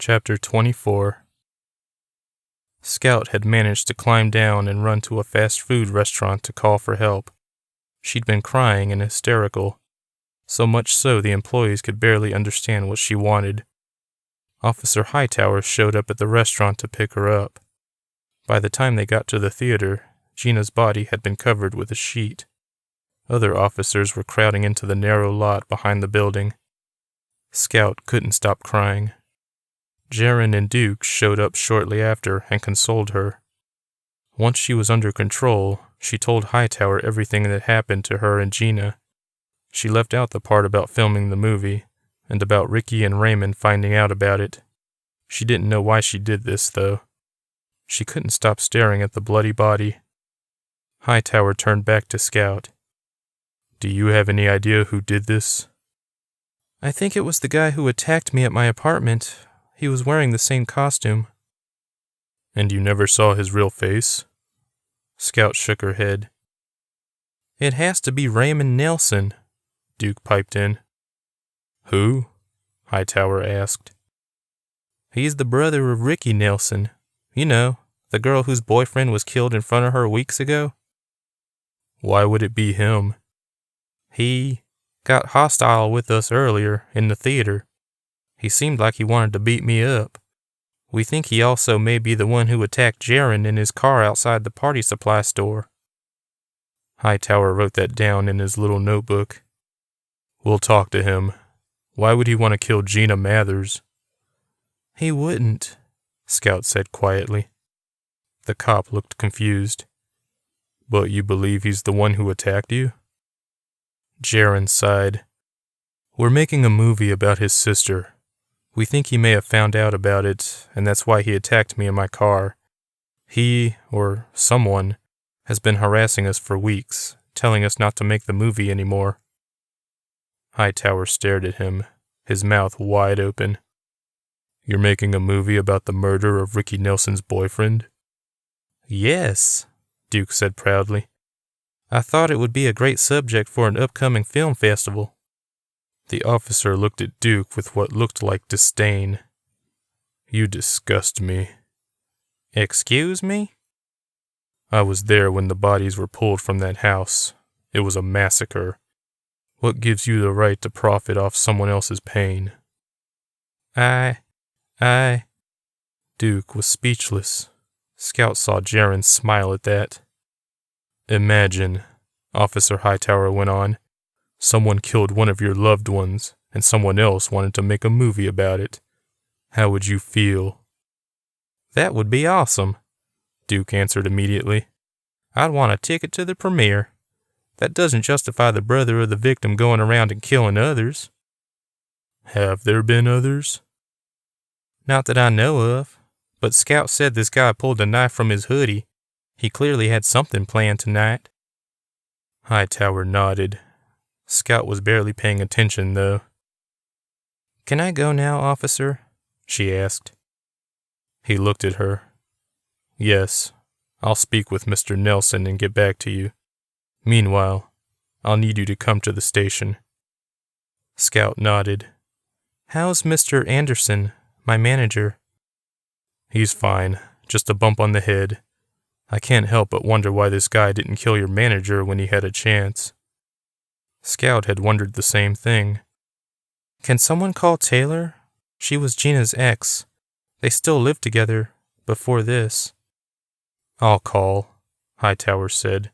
Chapter 24. Scout had managed to climb down and run to a fast food restaurant to call for help. She'd been crying and hysterical, so much so the employees could barely understand what she wanted. Officer Hightower showed up at the restaurant to pick her up. By the time they got to the theater, Gina's body had been covered with a sheet. Other officers were crowding into the narrow lot behind the building. Scout couldn't stop crying. Jaren and Duke showed up shortly after and consoled her. Once she was under control, she told Hightower everything that happened to her and Gina. She left out the part about filming the movie, and about Ricky and Raymond finding out about it. She didn't know why she did this, though. She couldn't stop staring at the bloody body. Hightower turned back to Scout. "Do you have any idea who did this?" "I think it was the guy who attacked me at my apartment. He was wearing the same costume." "And you never saw his real face?" Scout shook her head. "It has to be Raymond Nelson," Duke piped in. "Who?" Hightower asked. "He's the brother of Ricky Nelson. You know, the girl whose boyfriend was killed in front of her weeks ago." "Why would it be him?" "He got hostile with us earlier in the theater. He seemed like he wanted to beat me up. We think he also may be the one who attacked Jaren in his car outside the party supply store." Hightower wrote that down in his little notebook. "We'll talk to him. Why would he want to kill Gina Mathers?" "He wouldn't," Scout said quietly. The cop looked confused. "But you believe he's the one who attacked you?" Jaren sighed. "We're making a movie about his sister. We think he may have found out about it, and that's why he attacked me in my car. He, or someone, has been harassing us for weeks, telling us not to make the movie anymore." Hightower stared at him, his mouth wide open. "You're making a movie about the murder of Ricky Nelson's boyfriend?" "Yes," Duke said proudly. "I thought it would be a great subject for an upcoming film festival." The officer looked at Duke with what looked like disdain. "You disgust me." "Excuse me?" "I was there when the bodies were pulled from that house. It was a massacre. What gives you the right to profit off someone else's pain?" I... Duke was speechless. Scout saw Jaren smile at that. "Imagine," Officer Hightower went on, "someone killed one of your loved ones, and someone else wanted to make a movie about it. How would you feel?" "That would be awesome," Duke answered immediately. "I'd want a ticket to the premiere. That doesn't justify the brother of the victim going around and killing others." "Have there been others?" "Not that I know of, but Scout said this guy pulled a knife from his hoodie. He clearly had something planned tonight." Hightower nodded. Scout was barely paying attention, though. "Can I go now, officer?" she asked. He looked at her. "Yes, I'll speak with Mr. Nelson and get back to you. Meanwhile, I'll need you to come to the station." Scout nodded. "How's Mr. Anderson, my manager?" "He's fine, just a bump on the head. I can't help but wonder why this guy didn't kill your manager when he had a chance." Scout had wondered the same thing. "Can someone call Taylor? She was Gina's ex. They still lived together before this." "I'll call," Hightower said.